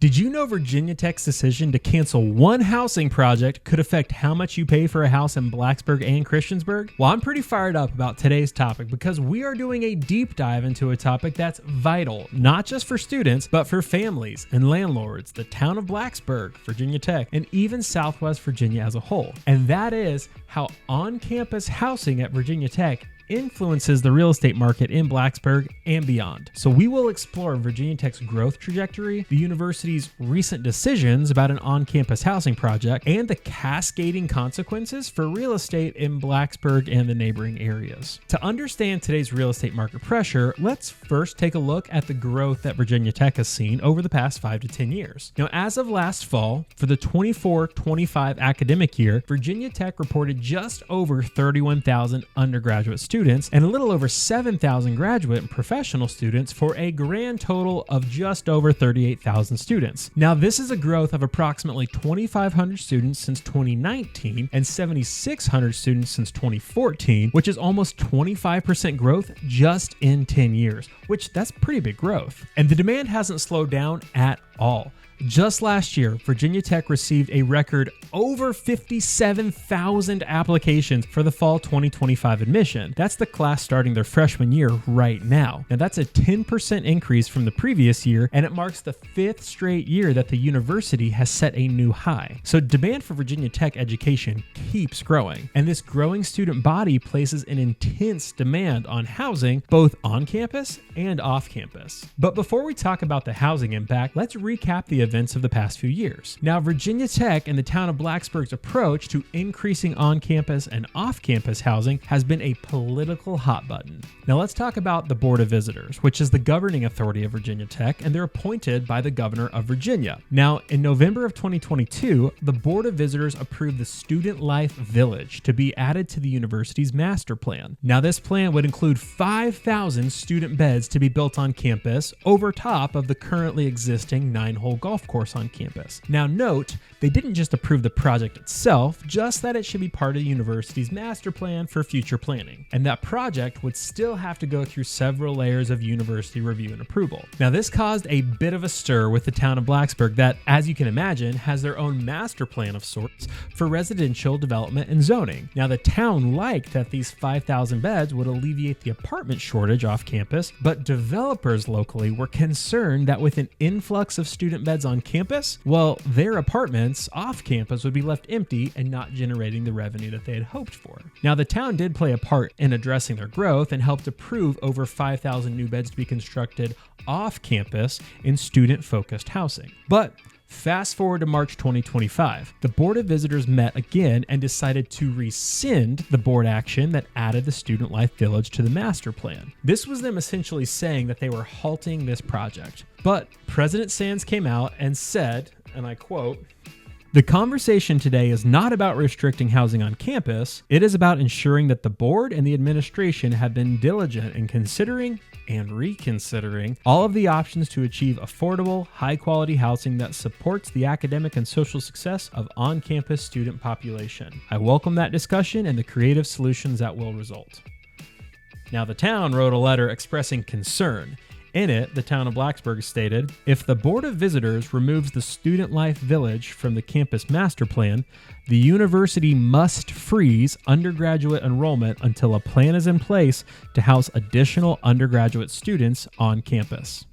Did you know Virginia Tech's decision to cancel one housing project could affect how much you pay for a house in Blacksburg and Christiansburg? Well, I'm pretty fired up about today's topic because we are doing a deep dive into a topic that's vital, not just for students, but for families and landlords, the town of Blacksburg, Virginia Tech, and even Southwest Virginia as a whole. And that is how on-campus housing at Virginia Tech influences the real estate market in Blacksburg and beyond. So we will explore Virginia Tech's growth trajectory, the university's recent decisions about an on-campus housing project, and the cascading consequences for real estate in Blacksburg and the neighboring areas. To understand today's real estate market pressure, let's first take a look at the growth that Virginia Tech has seen over the past 5 to 10 years. Now, as of last fall, for the 24-25 academic year, Virginia Tech reported just over 31,000 undergraduate students and a little over 7,000 graduate and professional students for a grand total of just over 38,000 students. Now, this is a growth of approximately 2,500 students since 2019 and 7,600 students since 2014, which is almost 25% growth just in 10 years, which that's pretty big growth. And the demand hasn't slowed down at all. Just last year, Virginia Tech received a record over 57,000 applications for the fall 2025 admission. That's the class starting their freshman year right now. Now, that's a 10% increase from the previous year, and it marks the 5th straight year that the university has set a new high. So demand for Virginia Tech education keeps growing, and this growing student body places an intense demand on housing, both on campus and off campus. But before we talk about the housing impact, let's recap the events of the past few years. Now, Virginia Tech and the town of Blacksburg's approach to increasing on-campus and off-campus housing has been a political hot button. Now, let's talk about the Board of Visitors, which is the governing authority of Virginia Tech, and they're appointed by the governor of Virginia. Now, in November of 2022, the Board of Visitors approved the Student Life Village to be added to the university's master plan. Now, this plan would include 5,000 student beds to be built on campus over top of the currently existing 9-hole golf course on campus. Now note, they didn't just approve the project itself, just that it should be part of the university's master plan for future planning. And that project would still have to go through several layers of university review and approval. Now, this caused a bit of a stir with the town of Blacksburg that, as you can imagine, has their own master plan of sorts for residential development and zoning. Now, the town liked that these 5,000 beds would alleviate the apartment shortage off campus, but developers locally were concerned that with an influx of student beds on campus, well, their apartments off campus would be left empty and not generating the revenue that they had hoped for. Now, the town did play a part in addressing their growth and helped approve over 5,000 new beds to be constructed off campus in student-focused housing. But fast forward to March 2025, the Board of Visitors met again and decided to rescind the board action that added the Student Life Village to the master plan. This was them essentially saying that they were halting this project. But President Sands came out and said, and I quote, "The conversation today is not about restricting housing on campus. It is about ensuring that the board and the administration have been diligent in considering and reconsidering all of the options to achieve affordable, high-quality housing that supports the academic and social success of on-campus student population. I welcome that discussion and the creative solutions that will result." Now, the town wrote a letter expressing concern. In it, the town of Blacksburg stated, "If the Board of Visitors removes the Student Life Village from the campus master plan, the university must freeze undergraduate enrollment until a plan is in place to house additional undergraduate students on campus."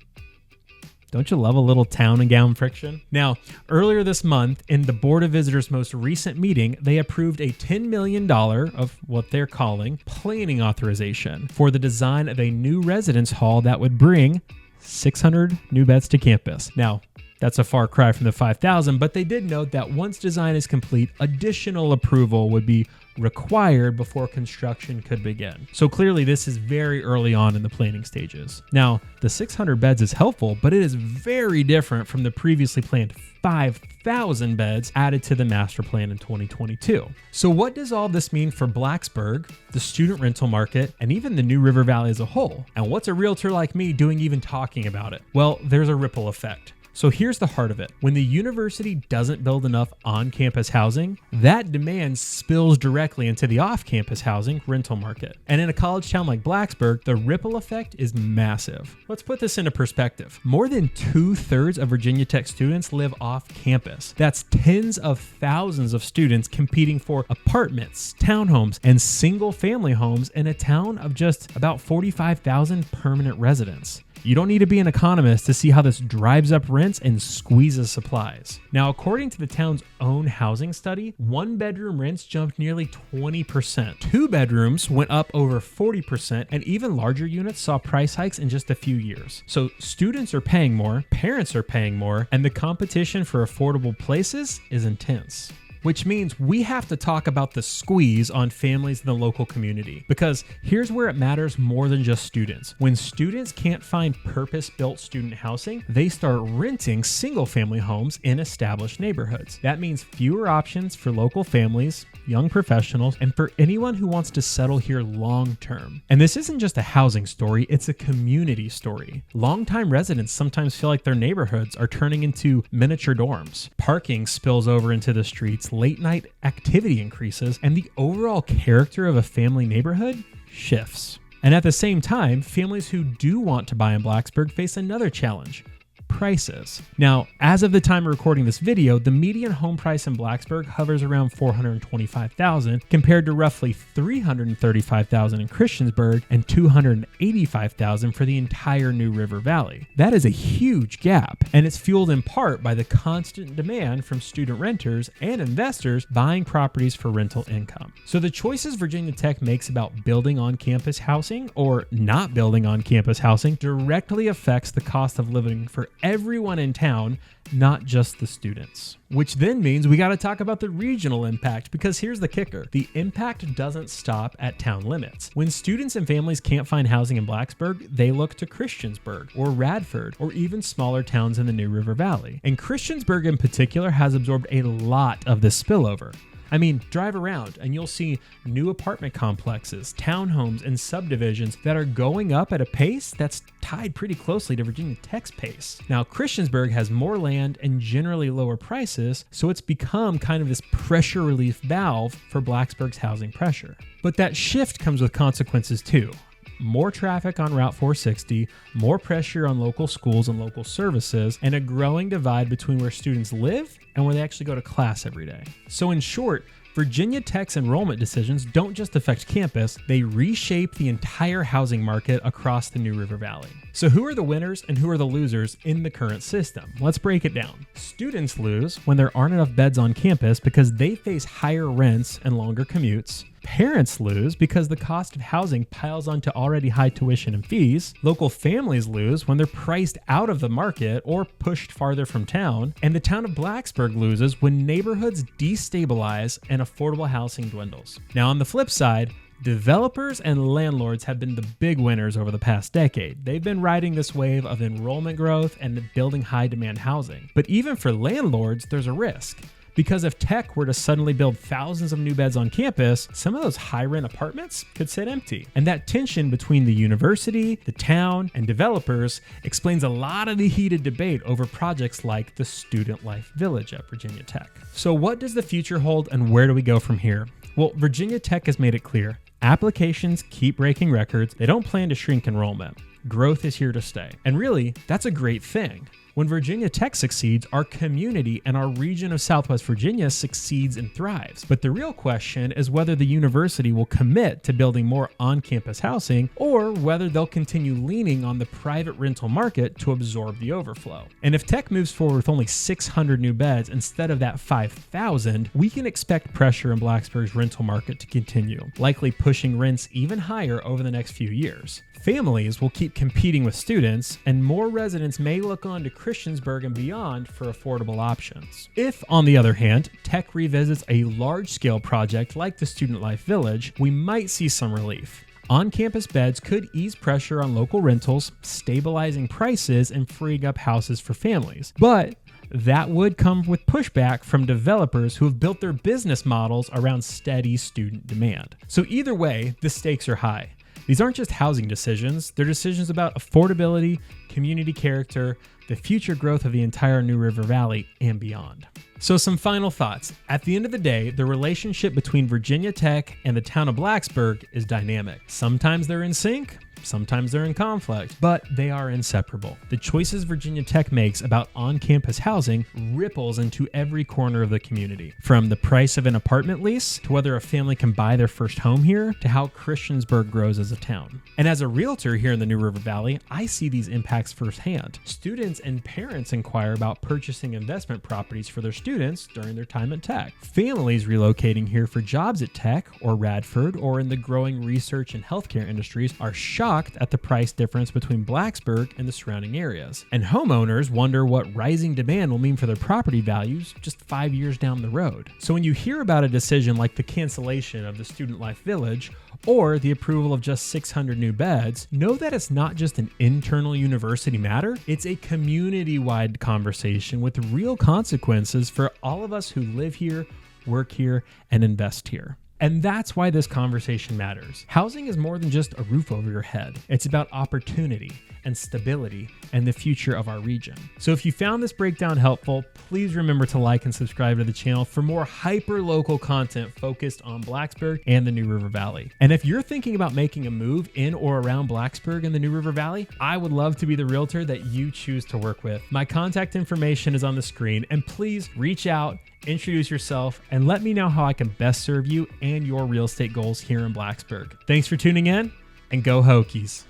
Don't you love a little town and gown friction? Now, earlier this month, in the Board of Visitors' most recent meeting, they approved a $10 million of what they're calling planning authorization for the design of a new residence hall that would bring 600 new beds to campus. Now, that's a far cry from the 5,000, but they did note that once design is complete, additional approval would be required before construction could begin. So clearly this is very early on in the planning stages. Now, the 600 beds is helpful, but it is very different from the previously planned 5,000 beds added to the master plan in 2022. So what does all this mean for Blacksburg, the student rental market, and even the New River Valley as a whole? And what's a realtor like me doing even talking about it? Well, there's a ripple effect. So here's the heart of it. When the university doesn't build enough on-campus housing, that demand spills directly into the off-campus housing rental market. And in a college town like Blacksburg, the ripple effect is massive. Let's put this into perspective. More than 2/3 of Virginia Tech students live off campus. That's tens of thousands of students competing for apartments, townhomes, and single-family homes in a town of just about 45,000 permanent residents. You don't need to be an economist to see how this drives up rents and squeezes supplies. Now, according to the town's own housing study, one-bedroom rents jumped nearly 20%. Two bedrooms went up over 40%, and even larger units saw price hikes in just a few years. So students are paying more, parents are paying more, and the competition for affordable places is intense. Which means we have to talk about the squeeze on families in the local community. Because here's where it matters more than just students. When students can't find purpose-built student housing, they start renting single-family homes in established neighborhoods. That means fewer options for local families, young professionals, and for anyone who wants to settle here long-term. And this isn't just a housing story, it's a community story. Longtime residents sometimes feel like their neighborhoods are turning into miniature dorms. Parking spills over into the streets, late night activity increases, and the overall character of a family neighborhood shifts. And at the same time, families who do want to buy in Blacksburg face another challenge: prices. Now, as of the time of recording this video, the median home price in Blacksburg hovers around $425,000 compared to roughly $335,000 in Christiansburg and $285,000 for the entire New River Valley. That is a huge gap, and it's fueled in part by the constant demand from student renters and investors buying properties for rental income. So the choices Virginia Tech makes about building on-campus housing or not building on-campus housing directly affects the cost of living for everyone in town, not just the students. Which then means we got to talk about the regional impact, because here's the kicker. The impact doesn't stop at town limits. When students and families can't find housing in Blacksburg, they look to Christiansburg or Radford or even smaller towns in the New River Valley. And Christiansburg in particular has absorbed a lot of this spillover. I mean, drive around and you'll see new apartment complexes, townhomes, and subdivisions that are going up at a pace that's tied pretty closely to Virginia Tech's pace. Now, Christiansburg has more land and generally lower prices, so it's become kind of this pressure relief valve for Blacksburg's housing pressure. But that shift comes with consequences too. More traffic on Route 460, more pressure on local schools and local services, and a growing divide between where students live and where they actually go to class every day. So in short, Virginia Tech's enrollment decisions don't just affect campus, they reshape the entire housing market across the New River Valley. So who are the winners and who are the losers in the current system? Let's break it down. Students lose when there aren't enough beds on campus because they face higher rents and longer commutes. Parents lose because the cost of housing piles onto already high tuition and fees. Local families lose when they're priced out of the market or pushed farther from town. And the town of Blacksburg loses when neighborhoods destabilize and affordable housing dwindles. Now, on the flip side, developers and landlords have been the big winners over the past decade. They've been riding this wave of enrollment growth and building high-demand housing. But even for landlords, there's a risk. Because if Tech were to suddenly build thousands of new beds on campus, some of those high-rent apartments could sit empty. And that tension between the university, the town, and developers explains a lot of the heated debate over projects like the Student Life Village at Virginia Tech. So what does the future hold and where do we go from here? Well, Virginia Tech has made it clear. Applications keep breaking records. They don't plan to shrink enrollment. Growth is here to stay. And really, that's a great thing. When Virginia Tech succeeds, our community and our region of Southwest Virginia succeeds and thrives. But the real question is whether the university will commit to building more on-campus housing or whether they'll continue leaning on the private rental market to absorb the overflow. And if Tech moves forward with only 600 new beds instead of that 5,000, we can expect pressure in Blacksburg's rental market to continue, likely pushing rents even higher over the next few years. Families will keep competing with students, and more residents may look on to Christiansburg and beyond for affordable options. If, on the other hand, Tech revisits a large-scale project like the Student Life Village, we might see some relief. On-campus beds could ease pressure on local rentals, stabilizing prices and freeing up houses for families. But that would come with pushback from developers who have built their business models around steady student demand. So either way, the stakes are high. These aren't just housing decisions, they're decisions about affordability, community character, the future growth of the entire New River Valley, and beyond. So some final thoughts. At the end of the day, the relationship between Virginia Tech and the town of Blacksburg is dynamic. Sometimes they're in sync, sometimes they're in conflict, but they are inseparable. The choices Virginia Tech makes about on-campus housing ripples into every corner of the community. From the price of an apartment lease, to whether a family can buy their first home here, to how Christiansburg grows as a town. And as a realtor here in the New River Valley, I see these impacts firsthand. Students and parents inquire about purchasing investment properties for their students during their time at Tech. Families relocating here for jobs at Tech or Radford or in the growing research and healthcare industries are shocked at the price difference between Blacksburg and the surrounding areas. And homeowners wonder what rising demand will mean for their property values just 5 years down the road. So when you hear about a decision like the cancellation of the Student Life Village or the approval of just 600 new beds, know that it's not just an internal university matter, it's a community-wide conversation with real consequences for all of us who live here, work here, and invest here. And that's why this conversation matters. Housing is more than just a roof over your head. It's about opportunity and stability and the future of our region. So if you found this breakdown helpful, please remember to like and subscribe to the channel for more hyper-local content focused on Blacksburg and the New River Valley. And if you're thinking about making a move in or around Blacksburg and the New River Valley, I would love to be the realtor that you choose to work with. My contact information is on the screen, and please reach out, introduce yourself, and let me know how I can best serve you and your real estate goals here in Blacksburg. Thanks for tuning in, and go Hokies.